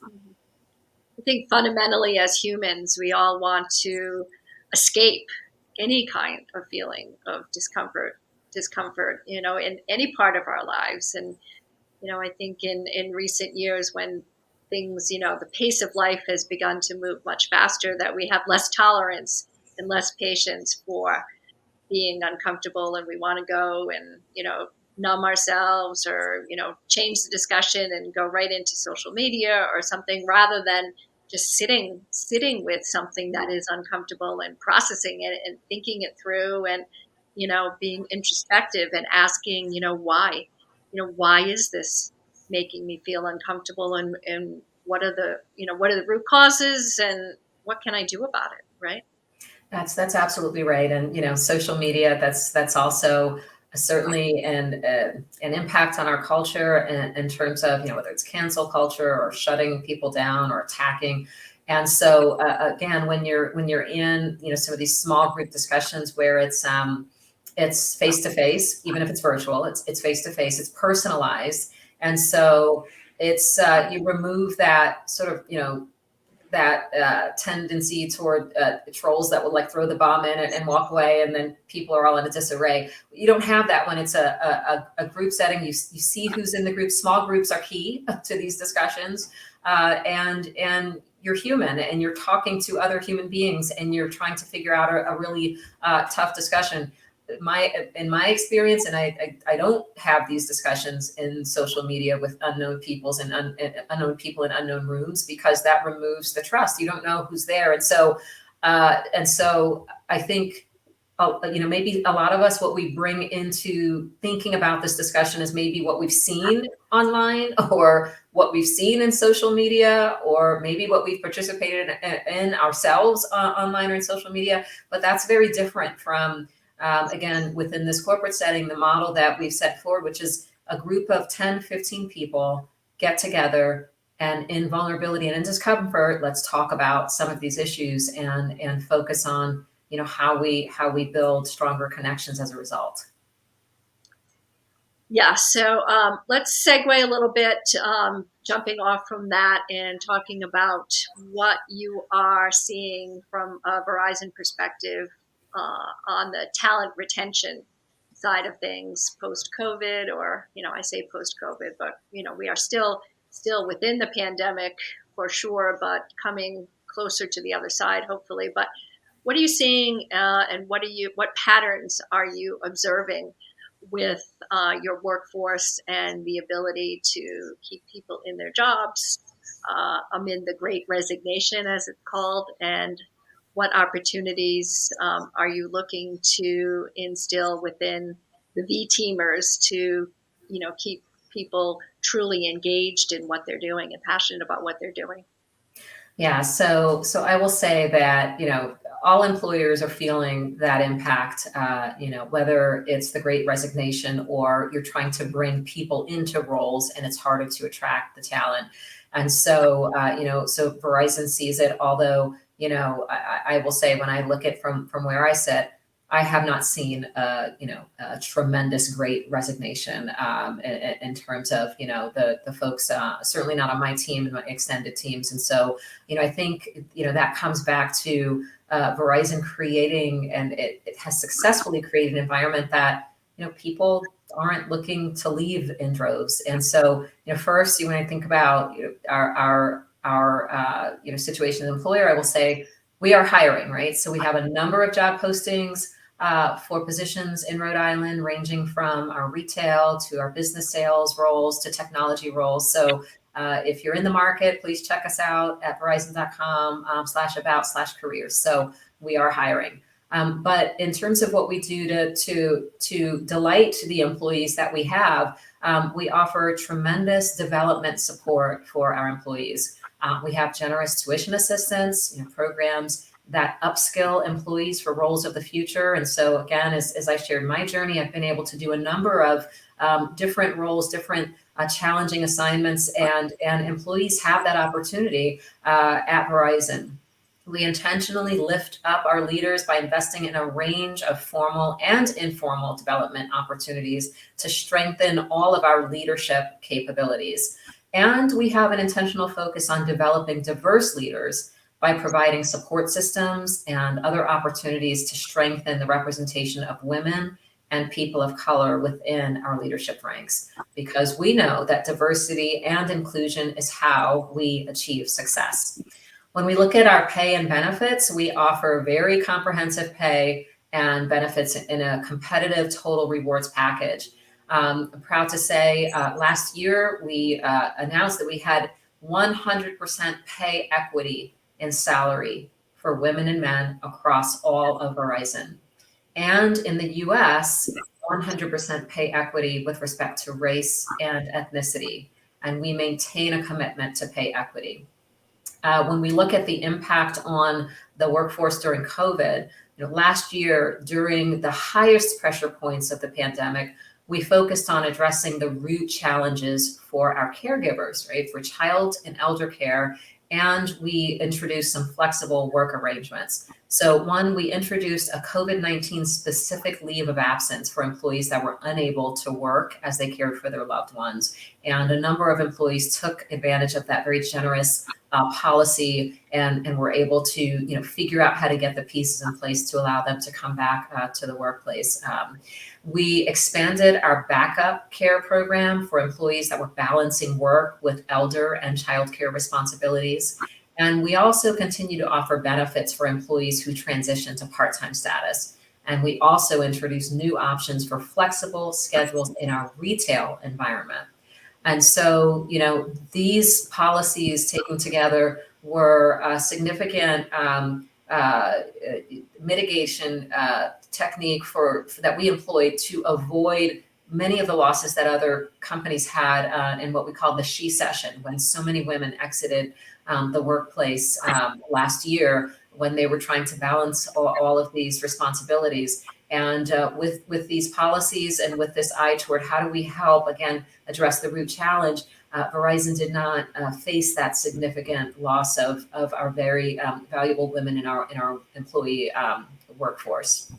Speaker 1: I think fundamentally, as humans, we all want to escape any kind of feeling of discomfort, in any part of our lives. And I think in recent years, when things, the pace of life has begun to move much faster, that we have less tolerance and less patience for being uncomfortable, and we want to go and, numb ourselves, or, change the discussion and go right into social media or something, rather than just sitting with something that is uncomfortable and processing it and thinking it through, and, being introspective and asking, why? Why is this making me feel uncomfortable, and what are the root causes, and what can I do about it? Right.
Speaker 2: That's absolutely right. And social media, that's also certainly an impact on our culture in terms of, whether it's cancel culture or shutting people down or attacking. And so again, when you're in, some of these small group discussions where it's face to face, even if it's virtual, it's face to face, it's personalized. And so it's you remove that sort of, that tendency toward trolls that would like throw the bomb in and walk away, and then people are all in a disarray. You don't have that when it's a group setting. You see who's in the group. Small groups are key to these discussions, and you're human and you're talking to other human beings and you're trying to figure out a really tough discussion. In my experience, and I don't have these discussions in social media with unknown peoples and unknown people in unknown rooms, because that removes the trust. You don't know who's there, and so I think maybe a lot of us, what we bring into thinking about this discussion is maybe what we've seen online or what we've seen in social media, or maybe what we've participated in ourselves online or in social media. But that's very different from again, within this corporate setting, the model that we've set forward, which is a group of 10, 15 people get together and in vulnerability and in discomfort, let's talk about some of these issues and focus on, how we build stronger connections as a result.
Speaker 1: Yeah, so let's segue a little bit, jumping off from that and talking about what you are seeing from a Verizon perspective on the talent retention side of things post-COVID, or, I say post-COVID, but, we are still within the pandemic for sure, but coming closer to the other side, hopefully. But what are you seeing and what patterns are you observing with your workforce and the ability to keep people in their jobs amid the great resignation, as it's called, and what opportunities are you looking to instill within the V-teamers to, keep people truly engaged in what they're doing and passionate about what they're doing?
Speaker 2: Yeah, so I will say that, all employers are feeling that impact, whether it's the great resignation or you're trying to bring people into roles and it's harder to attract the talent. And so, so Verizon sees it, although, I will say when I look at from where I sit, I have not seen a tremendous great resignation in terms of, the folks, certainly not on my team and my extended teams. And so, I think, that comes back to Verizon creating, and it has successfully created an environment that, people aren't looking to leave in droves. And so, first, when I think about our situation as an employer, I will say we are hiring, right? So we have a number of job postings for positions in Rhode Island, ranging from our retail to our business sales roles to technology roles. So if you're in the market, please check us out at verizon.com/about/careers. So we are hiring. But in terms of what we do to delight the employees that we have, we offer tremendous development support for our employees. We have generous tuition assistance, programs that upskill employees for roles of the future. And so again, as I shared my journey, I've been able to do a number of different roles, different challenging assignments, and employees have that opportunity at Verizon. We intentionally lift up our leaders by investing in a range of formal and informal development opportunities to strengthen all of our leadership capabilities. And we have an intentional focus on developing diverse leaders by providing support systems and other opportunities to strengthen the representation of women and people of color within our leadership ranks, because we know that diversity and inclusion is how we achieve success. When we look at our pay and benefits, we offer very comprehensive pay and benefits in a competitive total rewards package. I'm proud to say last year we announced that we had 100% pay equity in salary for women and men across all of Verizon. And in the US, 100% pay equity with respect to race and ethnicity. And we maintain a commitment to pay equity. When we look at the impact on the workforce during COVID, Last year, during the highest pressure points of the pandemic, we focused on addressing the root challenges for our caregivers, right, for child and elder care, and we introduced some flexible work arrangements. So one, we introduced a COVID-19 specific leave of absence for employees that were unable to work as they cared for their loved ones. And a number of employees took advantage of that very generous policy and were able to figure out how to get the pieces in place to allow them to come back to the workplace. We expanded our backup care program for employees that were balancing work with elder and child care responsibilities. And we also continue to offer benefits for employees who transition to part-time status. And we also introduced new options for flexible schedules in our retail environment. And so, these policies taken together were a significant mitigation technique that we employed to avoid many of the losses that other companies had in what we call the she session, when so many women exited the workplace last year when they were trying to balance all of these responsibilities. And with these policies and with this eye toward how do we help, again, address the root challenge, Verizon did not face that significant loss of our very valuable women in our employee workforce.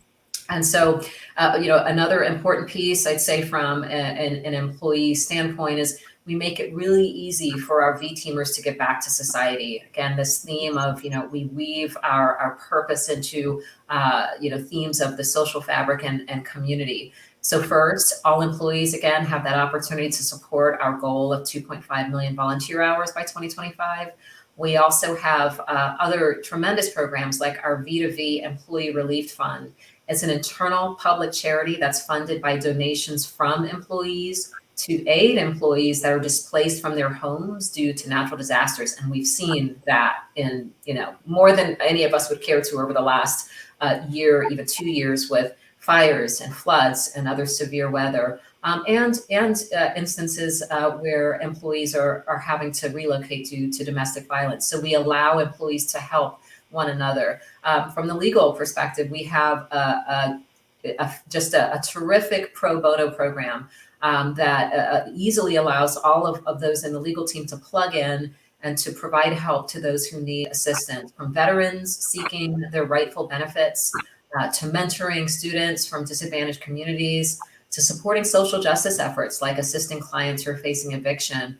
Speaker 2: And so, another important piece I'd say from an employee standpoint is we make it really easy for our V-teamers to get back to society. Again, this theme of, we weave our purpose into, themes of the social fabric and community. So first, all employees, again, have that opportunity to support our goal of 2.5 million volunteer hours by 2025. We also have other tremendous programs like our V2V Employee Relief Fund. It's an internal public charity that's funded by donations from employees to aid employees that are displaced from their homes due to natural disasters. And we've seen that in, more than any of us would care to over the last year, even 2 years, with fires and floods and other severe weather, and instances where employees are having to relocate due to domestic violence. So we allow employees to help one another. From the legal perspective, we have just a terrific pro bono program that easily allows all of those in the legal team to plug in and to provide help to those who need assistance, from veterans seeking their rightful benefits, to mentoring students from disadvantaged communities, to supporting social justice efforts like assisting clients who are facing eviction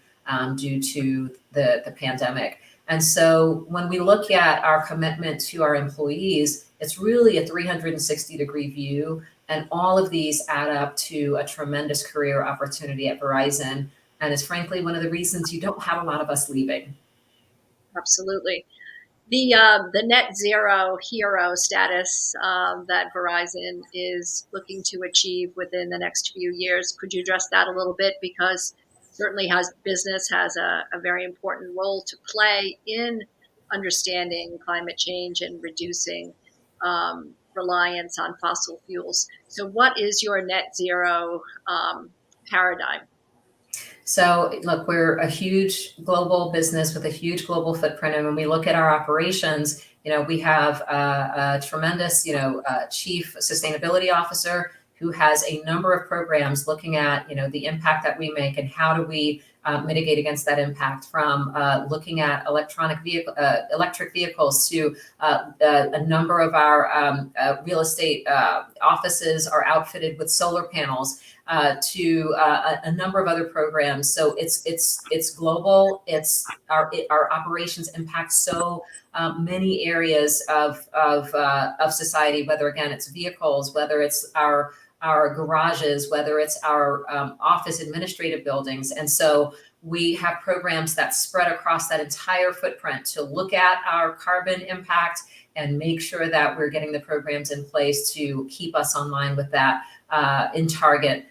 Speaker 2: due to the pandemic. And so when we look at our commitment to our employees, it's really a 360-degree view. And all of these add up to a tremendous career opportunity at Verizon. And is frankly one of the reasons you don't have a lot of us leaving.
Speaker 1: Absolutely. The net zero hero status that Verizon is looking to achieve within the next few years. Could you address that a little bit? Because certainly business has a very important role to play in understanding climate change and reducing reliance on fossil fuels. So what is your net zero paradigm?
Speaker 2: So look, we're a huge global business with a huge global footprint. And when we look at our operations, we have a tremendous, chief sustainability officer who has a number of programs looking at, the impact that we make and how do we mitigate against that impact, from looking at electric vehicles to a number of our real estate offices are outfitted with solar panels, to a number of other programs. So it's global. It's our operations impact so many areas of society. Whether again it's vehicles, whether it's our garages, whether it's our office administrative buildings. And so we have programs that spread across that entire footprint to look at our carbon impact and make sure that we're getting the programs in place to keep us online with that in target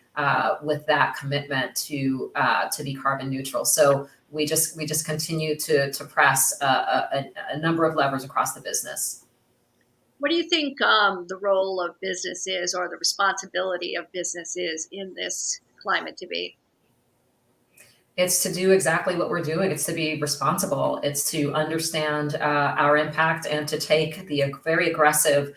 Speaker 2: with that commitment to be carbon neutral. So we just continue to press a number of levers across the business.
Speaker 1: What do you think the role of business is, or the responsibility of business is, in this climate debate?
Speaker 2: It's to do exactly what we're doing. It's to be responsible. It's to understand our impact and to take the very aggressive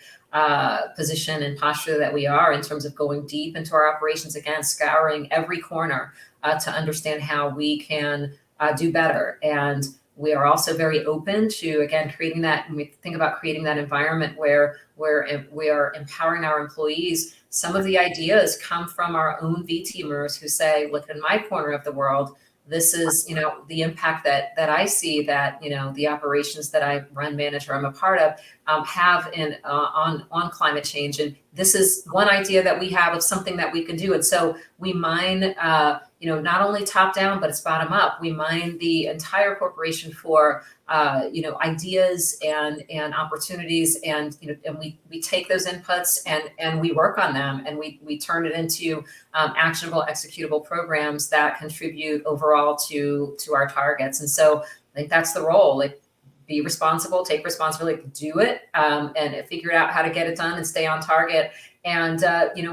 Speaker 2: position and posture that we are in terms of going deep into our operations again, scouring every corner to understand how we can do better. And we are also very open to, again, creating that, when we think about creating that environment where we are empowering our employees. Some of the ideas come from our own V teamers who say, look, in my corner of the world, this is, the impact that I see, that, the operations that I run, manage, or I'm a part of have on climate change. And this is one idea that we have of something that we can do. And so we mine, not only top down, but it's bottom up. We mine the entire corporation for, ideas and opportunities. And, and we take those inputs and we work on them, and we turn it into actionable, executable programs that contribute overall to our targets. And so I think that's the role. Like, be responsible, take responsibility, do it, and figure out how to get it done and stay on target. And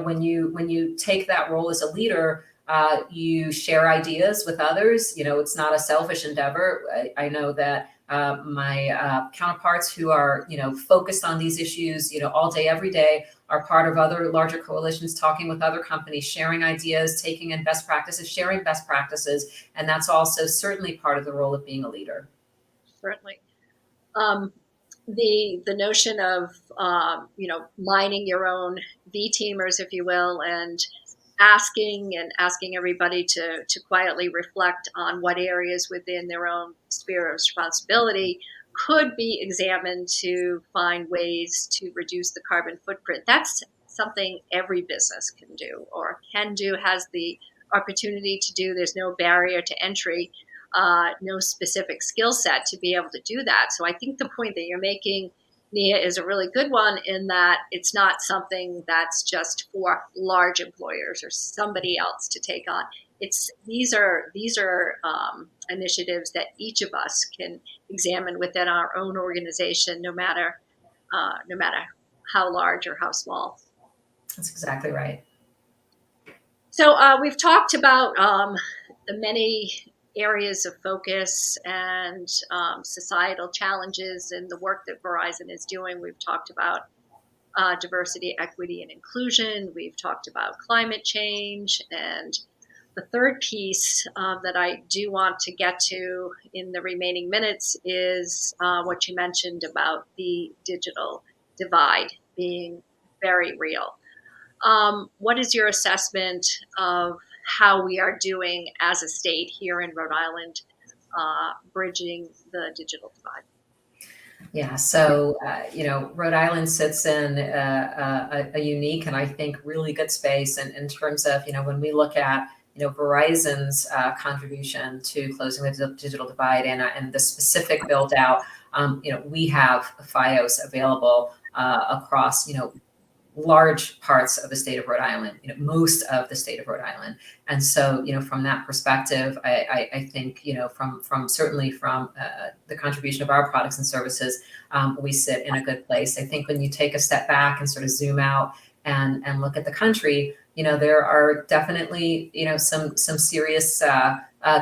Speaker 2: when you take that role as a leader, you share ideas with others. It's not a selfish endeavor. I know that my counterparts who are focused on these issues all day, every day, are part of other larger coalitions, talking with other companies, sharing ideas, taking in best practices, sharing best practices. And that's also certainly part of the role of being a leader.
Speaker 1: Certainly. The notion of mining your own V teamers, if you will, and asking everybody to quietly reflect on what areas within their own sphere of responsibility could be examined to find ways to reduce the carbon footprint. That's something every business can do, or has the opportunity to do. There's no barrier to entry, no specific skill set to be able to do that. So I think the point that you're making, Nia, is a really good one, in that it's not something that's just for large employers or somebody else to take on. These are initiatives that each of us can examine within our own organization, no matter how large or how small.
Speaker 2: That's exactly right.
Speaker 1: So we've talked about the many areas of focus and societal challenges and the work that Verizon is doing. We've talked about diversity, equity, and inclusion. We've talked about climate change. And the third piece that I do want to get to in the remaining minutes is what you mentioned about the digital divide being very real. What is your assessment of how we are doing as a state here in Rhode Island, bridging the digital divide?
Speaker 2: Yeah, so Rhode Island sits in a unique and I think really good space in terms of when we look at Verizon's contribution to closing the digital divide and the specific build out. We have FiOS available across large parts of the state of Rhode Island, most of the state of Rhode Island. And so, from that perspective, I think, from certainly from the contribution of our products and services, we sit in a good place. I think when you take a step back and sort of zoom out and look at the country, there are definitely, some serious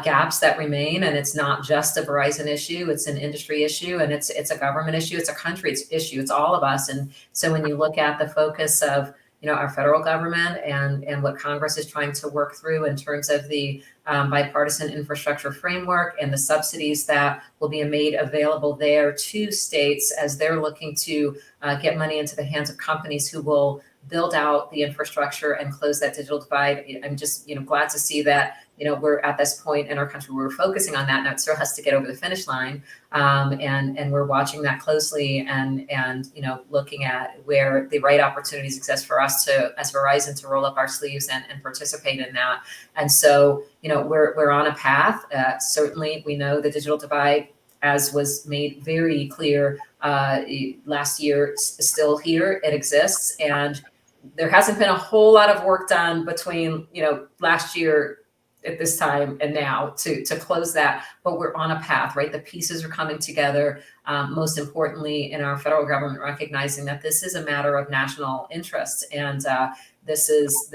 Speaker 2: gaps that remain, and it's not just a Verizon issue; it's an industry issue, and it's a government issue, it's a country issue, it's all of us. And so when you look at the focus of our federal government and what Congress is trying to work through in terms of the bipartisan infrastructure framework and the subsidies that will be made available there to states as they're looking to get money into the hands of companies who will build out the infrastructure and close that digital divide. I'm just glad to see that we're at this point in our country where we're focusing on that. Now it still has to get over the finish line, and we're watching that closely and looking at where the right opportunities exist for us to, as Verizon, to roll up our sleeves and participate in that. And so we're on a path. Certainly, we know the digital divide, as was made very clear last year, is still here. It exists, and there hasn't been a whole lot of work done between last year at this time and now to close that, but we're on a path, right? The pieces are coming together. Most importantly, in our federal government, recognizing that this is a matter of national interest, and this is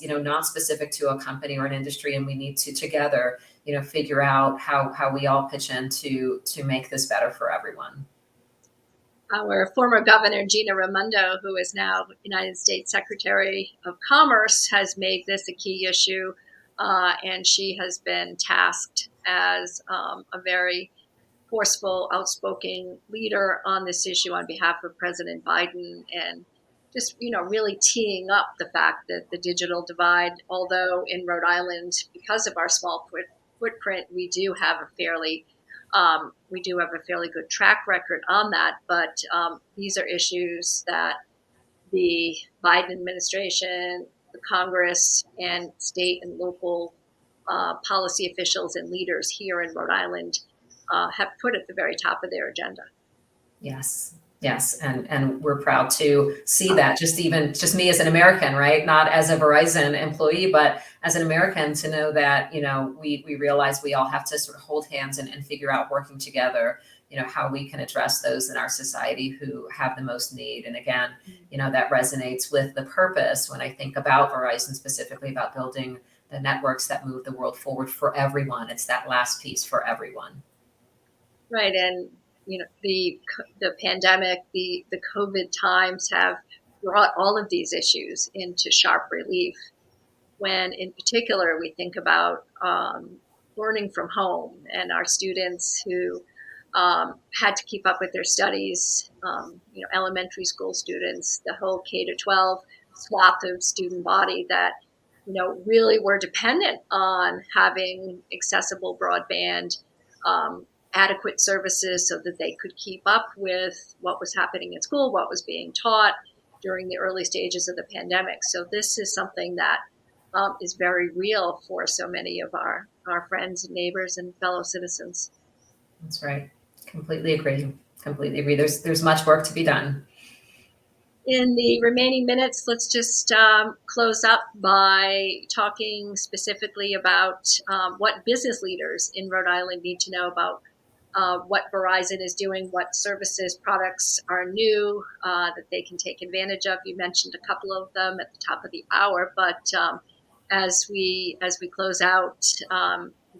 Speaker 2: not specific to a company or an industry, and we need to together figure out how we all pitch in to make this better for everyone.
Speaker 1: Our former governor, Gina Raimondo, who is now United States Secretary of Commerce, has made this a key issue, and she has been tasked as a very forceful, outspoken leader on this issue on behalf of President Biden, and just, really teeing up the fact that the digital divide, although in Rhode Island, because of our small footprint, we do have a fairly good track record on that. But these are issues that the Biden administration, the Congress, and state and local policy officials and leaders here in Rhode Island have put at the very top of their agenda.
Speaker 2: Yes. Yes. And we're proud to see that, just me as an American, right? Not as a Verizon employee, but as an American, to know that, we realize we all have to sort of hold hands and figure out, working together, how we can address those in our society who have the most need. And again, that resonates with the purpose when I think about Verizon, specifically about building the networks that move the world forward for everyone. It's that last piece for everyone.
Speaker 1: Right. And the pandemic, the COVID times have brought all of these issues into sharp relief. When, in particular, we think about learning from home and our students who had to keep up with their studies, elementary school students, the whole K-12 swath of student body that, really were dependent on having accessible broadband, adequate services so that they could keep up with what was happening in school, what was being taught during the early stages of the pandemic. So this is something that is very real for so many of our friends and neighbors and fellow citizens.
Speaker 2: That's right. Completely agree. There's much work to be done.
Speaker 1: In the remaining minutes, let's just close up by talking specifically about what business leaders in Rhode Island need to know about what Verizon is doing, what services, products are new that they can take advantage of. You mentioned a couple of them at the top of the hour, but as we close out,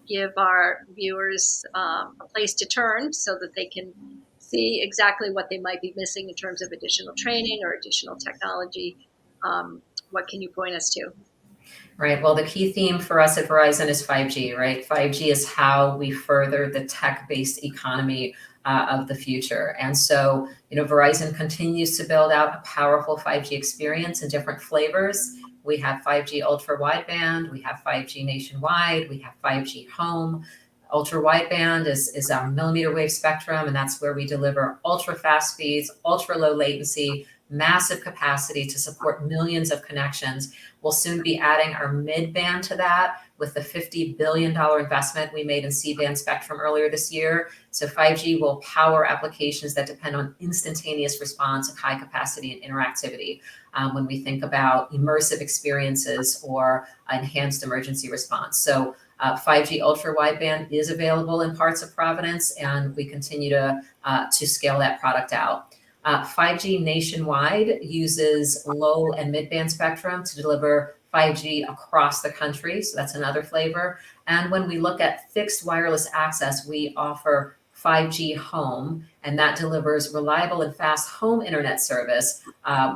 Speaker 1: give our viewers a place to turn so that they can see exactly what they might be missing in terms of additional training or additional technology. What can you point us to?
Speaker 2: Right. Well, the key theme for us at Verizon is 5G, right? 5G is how we further the tech-based economy of the future. And so, Verizon continues to build out a powerful 5G experience in different flavors. We have 5G ultra wideband, we have 5G nationwide, we have 5G home. Ultra wideband is our millimeter wave spectrum, and that's where we deliver ultra fast speeds, ultra low latency, massive capacity to support millions of connections. We'll soon be adding our mid-band to that with the $50 billion investment we made in C-band spectrum earlier this year. So 5G will power applications that depend on instantaneous response and high capacity and interactivity when we think about immersive experiences or enhanced emergency response. So 5G ultra wideband is available in parts of Providence, and we continue to scale that product out. 5G nationwide uses low and mid-band spectrum to deliver 5G across the country. So that's another flavor. And when we look at fixed wireless access, we offer 5G home, and that delivers reliable and fast home internet service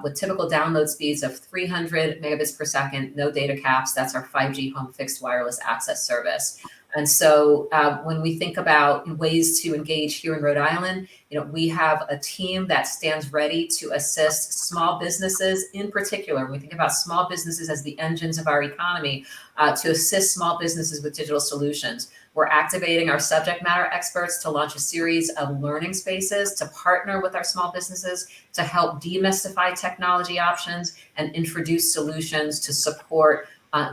Speaker 2: with typical download speeds of 300 megabits per second, no data caps. That's our 5G home fixed wireless access service. And so when we think about ways to engage here in Rhode Island, we have a team that stands ready to assist small businesses in particular. When we think about small businesses as the engines of our economy, to assist small businesses with digital solutions. We're activating our subject matter experts to launch a series of learning spaces to partner with our small businesses to help demystify technology options and introduce solutions to support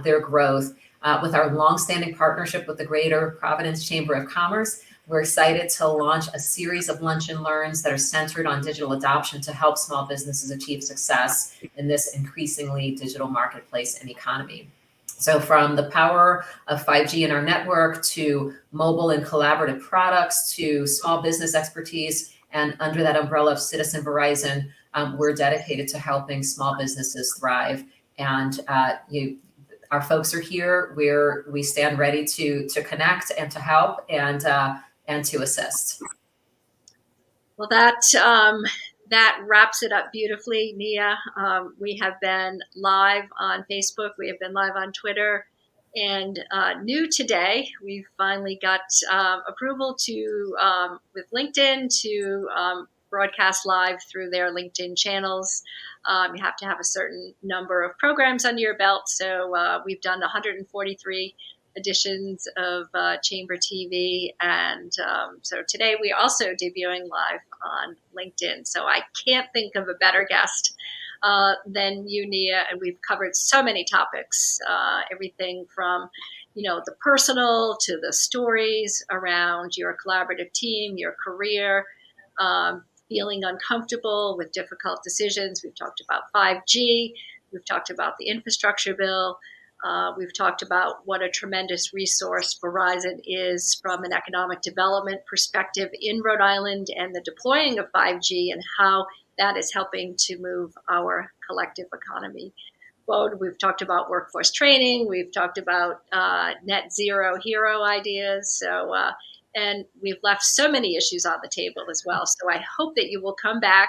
Speaker 2: their growth. With our longstanding partnership with the Greater Providence Chamber of Commerce, we're excited to launch a series of lunch and learns that are centered on digital adoption to help small businesses achieve success in this increasingly digital marketplace and economy. So from the power of 5G in our network to mobile and collaborative products to small business expertise, and under that umbrella of Citizen Verizon, we're dedicated to helping small businesses thrive. And our folks are here. We stand ready to connect and to help and to assist.
Speaker 1: Well, that wraps it up beautifully, Nia. We have been live on Facebook. We have been live on Twitter. And new today, we've finally got approval to with LinkedIn to broadcast live through their LinkedIn channels. You have to have a certain number of programs under your belt. So we've done 143 editions of Chamber TV. And so today we are also debuting live on LinkedIn. So I can't think of a better guest than you, Nia. And we've covered so many topics, everything from, the personal to the stories around your collaborative team, your career, feeling uncomfortable with difficult decisions. We've talked about 5G. We've talked about the infrastructure bill. We've talked about what a tremendous resource Verizon is from an economic development perspective in Rhode Island and the deploying of 5G and how that is helping to move our collective economy forward. We've talked about workforce training. We've talked about net zero hero ideas. And we've left so many issues on the table as well. So I hope that you will come back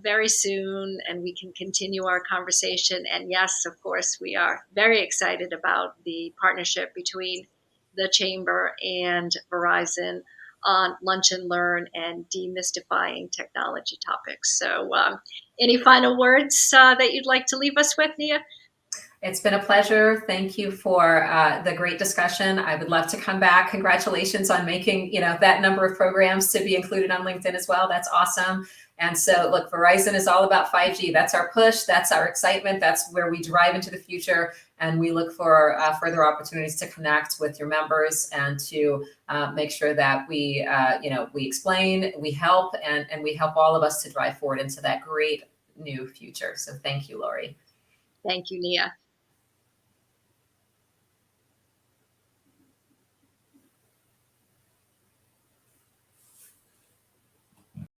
Speaker 1: very soon and we can continue our conversation. And yes, of course, we are very excited about the partnership between the Chamber and Verizon on Lunch and Learn and demystifying technology topics. So any final words that you'd like to leave us with, Nia?
Speaker 2: It's been a pleasure. Thank you for the great discussion. I would love to come back. Congratulations on making, that number of programs to be included on LinkedIn as well. That's awesome. And so look, Verizon is all about 5G. That's our push. That's our excitement. That's where we drive into the future. And we look for further opportunities to connect with your members and to make sure that we explain, we help, and we help all of us to drive forward into that great new future. So thank you, Laurie.
Speaker 1: Thank you, Nia.